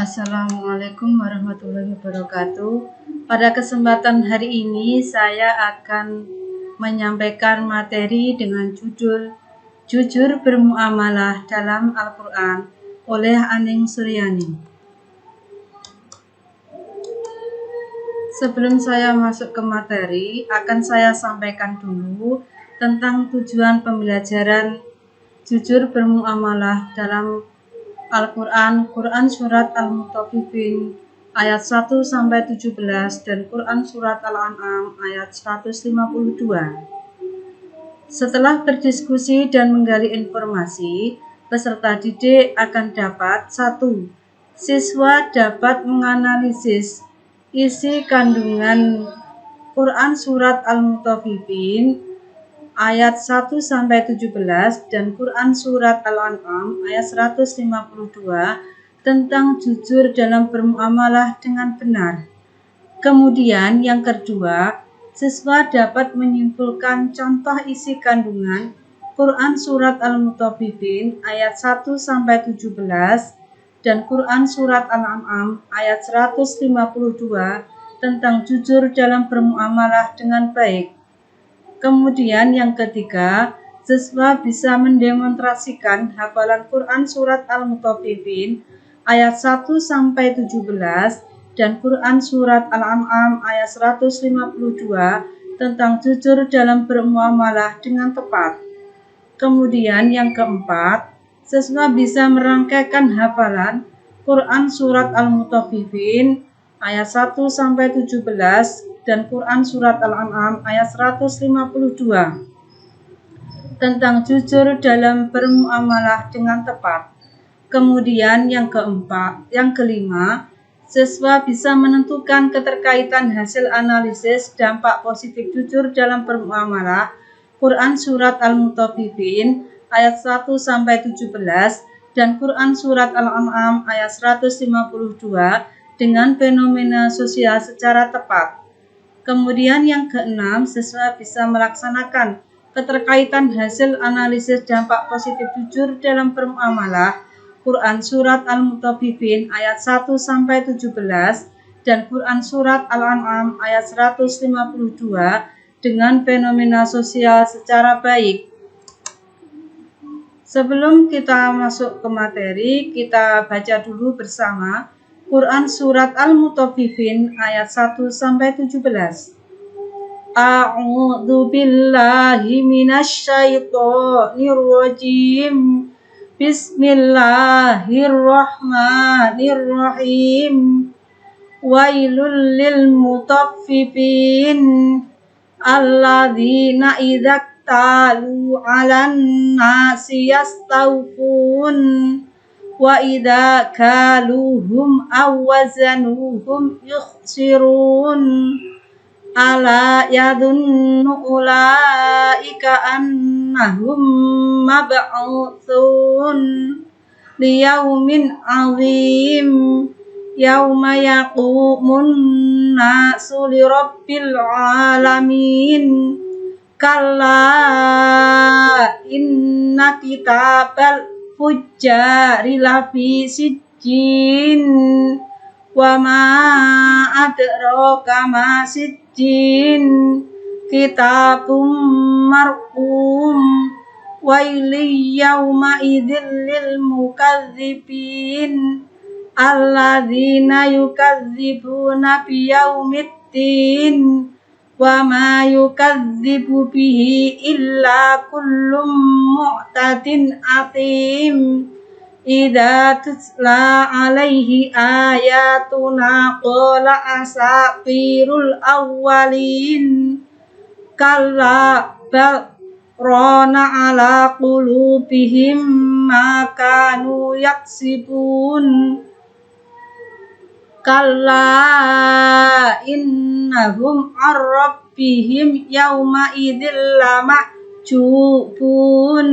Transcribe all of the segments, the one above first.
Assalamualaikum warahmatullahi wabarakatuh. Pada kesempatan hari ini saya akan menyampaikan materi dengan judul Jujur Bermuamalah dalam Al-Quran oleh Aning Suryani. Sebelum saya masuk ke materi, akan saya sampaikan dulu tentang tujuan pembelajaran jujur bermuamalah dalam Al-Quran, Quran Surat Al-Mutaffifin ayat 1-17 dan Quran Surat Al-An'am ayat 152. Setelah berdiskusi dan menggali informasi, peserta didik akan dapat 1. Siswa dapat menganalisis isi kandungan Quran Surat Al-Mutaffifin ayat 1-17 dan Quran Surat Al-An'am ayat 152 tentang jujur dalam bermuamalah dengan benar. Kemudian yang kedua, siswa dapat menyimpulkan contoh isi kandungan Quran Surat Al-Mutaffifin ayat 1-17 dan Quran Surat Al-An'am ayat 152 tentang jujur dalam bermuamalah dengan baik. Kemudian yang ketiga, siswa bisa mendemonstrasikan hafalan Quran Surat Al-Mutaffifin ayat 1-17 dan Quran Surat Al-An'am ayat 152 tentang jujur dalam bermuamalah dengan tepat. Kemudian yang keempat, siswa bisa merangkaikan hafalan Quran Surat Al-Mutaffifin ayat 1-17 dan Quran Surat Al-An'am ayat 152 tentang jujur dalam bermuamalah dengan tepat. Kemudian yang kelima, siswa bisa menentukan keterkaitan hasil analisis dampak positif jujur dalam bermuamalah Quran Surat Al-Mutaffifin ayat 1-17 dan Quran Surat Al-An'am ayat 152 dengan fenomena sosial secara tepat. Kemudian yang keenam, siswa bisa melaksanakan keterkaitan hasil analisis dampak positif jujur dalam bermuamalah Quran Surat Al-Mutaffifin ayat 1-17 dan Quran Surat Al-An'am ayat 152 dengan fenomena sosial secara baik. Sebelum kita masuk ke materi, kita baca dulu bersama Quran Surat Al-Mutaffifin ayat 1-17. A'udzu billahi minasy syaithanir rajim. Bismillahirrahmanirrahim. Wailul lil mutaffifin alladzina idza talu 'alan nasi yastawfun wa idza kaluhum aw wazanuhum yukhsirun ala yadunnu ulaika annahum mab'utsun liyaumin 'azim yauma yaqumun nasu lirabbil alamin kalla inna kitabal fujjari lafi sijjin wa ma adraka ma sijjin kitabum marqum wailil yauma idzil lil mukadzibin alladzina yukadzibuna biyaumiddin wa ma yukadzibu bihi illa kullum mu'tadin atim idza tutla alaihi ayatuna qala asatirul awwalin kalla bal rana ala qulubihim ma kanu yaksibun kalla innahum ar-rabbihim yawma idzil lamahjubun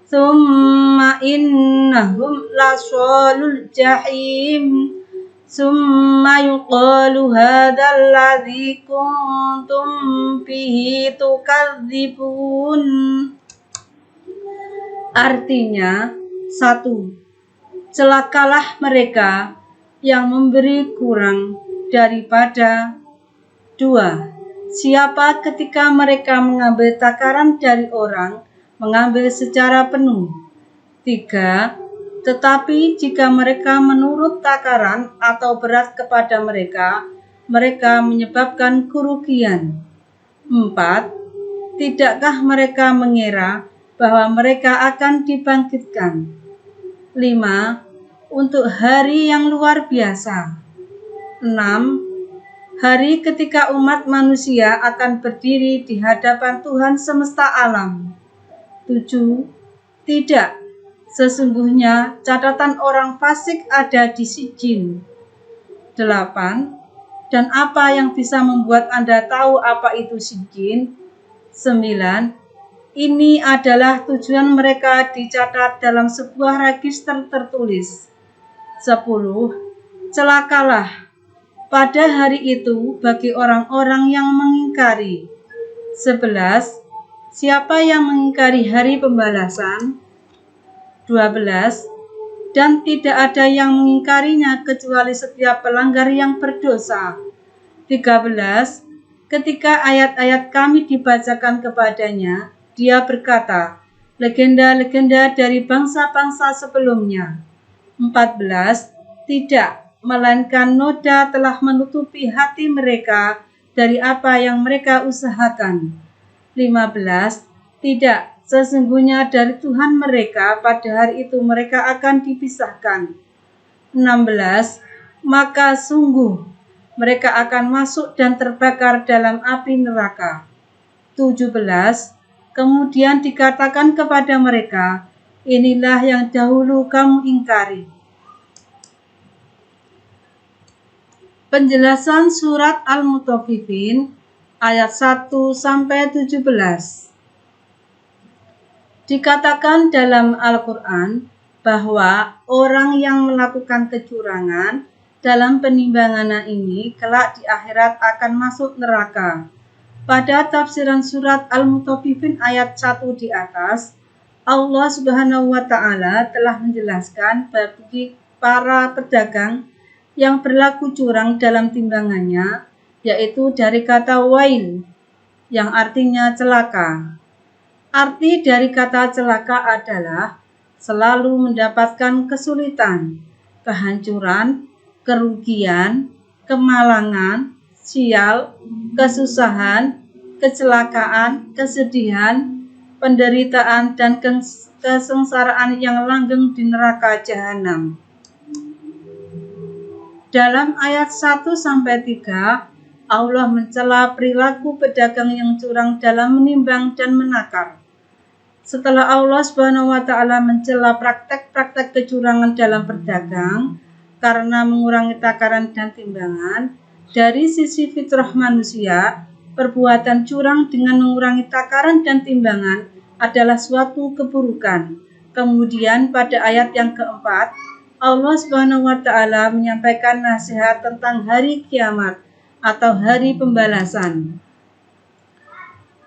thumma innahum lasalul jahim thumma yuqalu hadzal ladzi kuntum bihi tukadzibun. Artinya, 1. Celakalah mereka yang memberi kurang daripada 2. Siapa ketika mereka mengambil takaran dari orang, mengambil secara penuh. 3. Tetapi jika mereka menurut takaran atau berat kepada mereka, mereka menyebabkan kerugian. 4. Tidakkah mereka mengira bahwa mereka akan dibangkitkan? 5. Untuk hari yang luar biasa. 6. Hari ketika umat manusia akan berdiri di hadapan Tuhan semesta alam. 7. Tidak, sesungguhnya catatan orang fasik ada di Sijin. 8. Dan apa yang bisa membuat Anda tahu apa itu Sijin? 9. Ini adalah tujuan mereka dicatat dalam sebuah register tertulis. 10. Celakalah pada hari itu bagi orang-orang yang mengingkari. 11. Siapa yang mengingkari hari pembalasan? 12. Dan tidak ada yang mengingkarinya kecuali setiap pelanggar yang berdosa. 13. Ketika ayat-ayat kami dibacakan kepadanya, dia berkata, legenda-legenda dari bangsa-bangsa sebelumnya. 14. Tidak, melainkan noda telah menutupi hati mereka dari apa yang mereka usahakan. 15. Tidak, sesungguhnya dari Tuhan mereka pada hari itu mereka akan dipisahkan. 16. Maka sungguh mereka akan masuk dan terbakar dalam api neraka. 17. Kemudian dikatakan kepada mereka, inilah yang dahulu kamu ingkari. Penjelasan surat Al-Mutaffifin ayat 1-17. Dikatakan dalam Al-Quran bahwa orang yang melakukan kecurangan dalam penimbangan ini kelak di akhirat akan masuk neraka. Pada tafsiran surat Al-Mutaffifin ayat 1 di atas, Allah Subhanahu wa Ta'ala telah menjelaskan bagi para pedagang yang berlaku curang dalam timbangannya, yaitu dari kata wail, yang artinya celaka. Arti dari kata celaka adalah selalu mendapatkan kesulitan, kehancuran, kerugian, kemalangan, sial, kesusahan, kecelakaan, kesedihan, penderitaan, dan kesengsaraan yang langgeng di neraka jahanam. Dalam ayat 1-3, Allah mencela perilaku pedagang yang curang dalam menimbang dan menakar. Setelah Allah Subhanahu wa Ta'ala mencela praktek-praktek kecurangan dalam berdagang karena mengurangi takaran dan timbangan, dari sisi fitrah manusia, perbuatan curang dengan mengurangi takaran dan timbangan adalah suatu keburukan. Kemudian pada ayat yang keempat, Allah Subhanahu wa Ta'ala menyampaikan nasihat tentang hari kiamat atau hari pembalasan.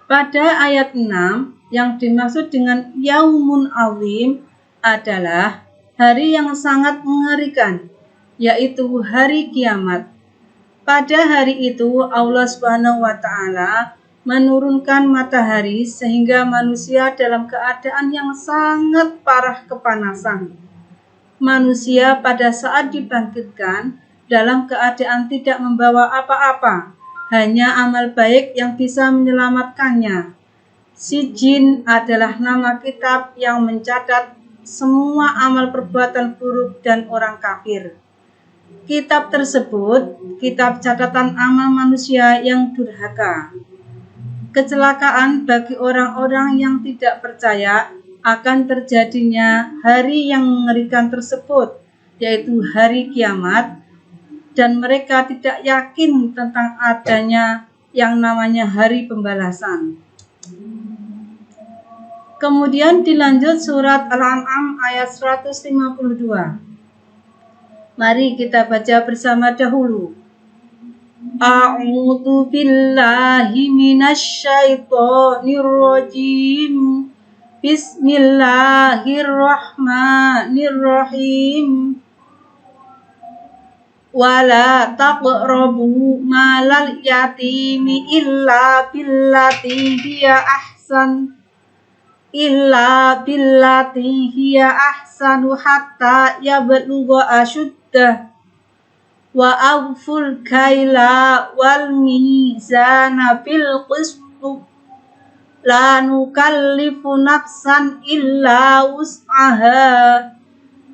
Pada ayat 6, yang dimaksud dengan Yaumun Azim adalah hari yang sangat mengerikan, yaitu hari kiamat. Pada hari itu Allah Subhanahu wa Ta'ala menurunkan matahari sehingga manusia dalam keadaan yang sangat parah kepanasan. Manusia pada saat dibangkitkan dalam keadaan tidak membawa apa-apa, hanya amal baik yang bisa menyelamatkannya. Sijin adalah nama kitab yang mencatat semua amal perbuatan buruk dan orang kafir. Kitab tersebut, kitab catatan amal manusia yang durhaka. Kecelakaan bagi orang-orang yang tidak percaya akan terjadinya hari yang mengerikan tersebut, yaitu hari kiamat, dan mereka tidak yakin tentang adanya yang namanya hari pembalasan. Kemudian dilanjut surat Al-An'am ayat 152. Mari kita baca bersama dahulu. A'udzu billahi minasyaitonir rajim. Bismillahirrahmanirrahim. wala taqrabu malal yatimi illa billati hiya ahsanu hatta yablugha ashuddah wa awful kaila wal mizana bil qist la nukallifu nafsan illa wus'aha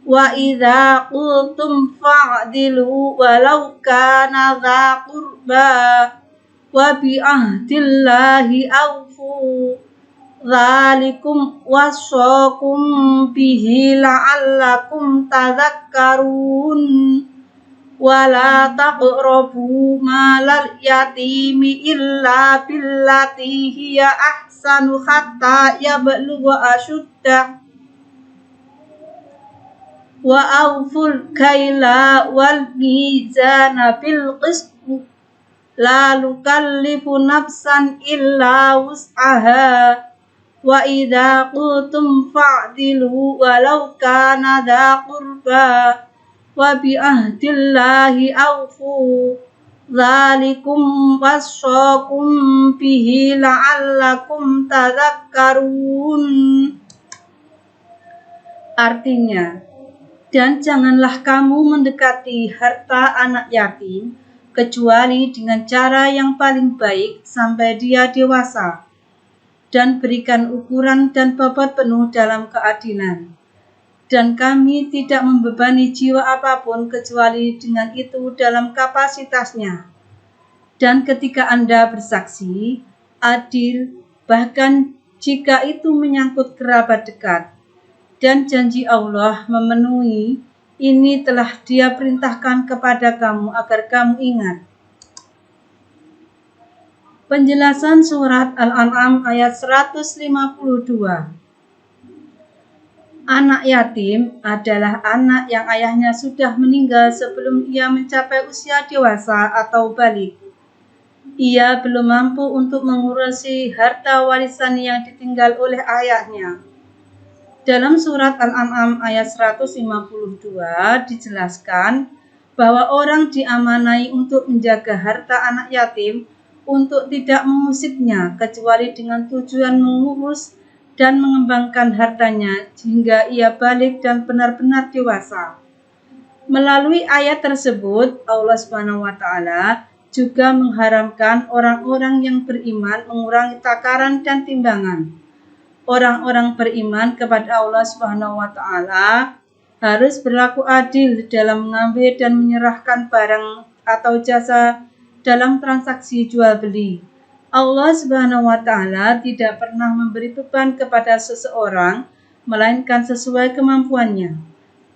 wa idza qultum fa'dilu walau kana dha qurba wa bi ahdillahi awfu dzalikum wasaqum bihi la'allakum tadhakkarun wala taqrabu malal yatimi illa billati hiya ahsanu hatta yablugha ashuddah wa awful kaila wal mizana bil qist la nukallifu nafsan illa wus'aha wa idza qultum fa'dilu walau kana dha qurba wa bi ahdillahi awfu dzalikum wasaqum bihi la'allakum tadhakkarun. Artinya, dan janganlah kamu mendekati harta anak yatim kecuali dengan cara yang paling baik sampai dia dewasa, dan berikan ukuran dan bobot penuh dalam keadilan. Dan kami tidak membebani jiwa apapun kecuali dengan itu dalam kapasitasnya. Dan ketika Anda bersaksi, adil, bahkan jika itu menyangkut kerabat dekat. Dan janji Allah memenuhi, ini telah Dia perintahkan kepada kamu agar kamu ingat. Penjelasan surat Al-An'am ayat 152. Anak yatim adalah anak yang ayahnya sudah meninggal sebelum ia mencapai usia dewasa atau balik. Ia belum mampu untuk mengurusi harta warisan yang ditinggal oleh ayahnya. Dalam surat Al-An'am ayat 152 dijelaskan bahwa orang diamanai untuk menjaga harta anak yatim untuk tidak mengusiknya kecuali dengan tujuan mengurus dan mengembangkan hartanya hingga ia balik dan benar-benar dewasa. Melalui ayat tersebut, Allah SWT juga mengharamkan orang-orang yang beriman mengurangi takaran dan timbangan. Orang-orang beriman kepada Allah SWT harus berlaku adil dalam mengambil dan menyerahkan barang atau jasa dalam transaksi jual beli. Allah SWT tidak pernah memberi beban kepada seseorang, melainkan sesuai kemampuannya.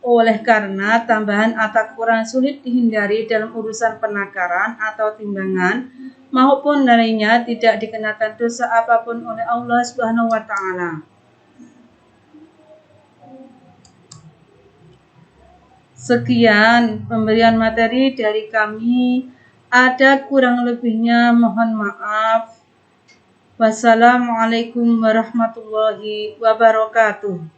Oleh karena tambahan atau kurang sulit dihindari dalam urusan penakaran atau timbangan, maupun lainnya tidak dikenakan dosa apapun oleh Allah SWT. Sekian pemberian materi dari kami. Ada kurang lebihnya mohon maaf. Wassalamualaikum warahmatullahi wabarakatuh.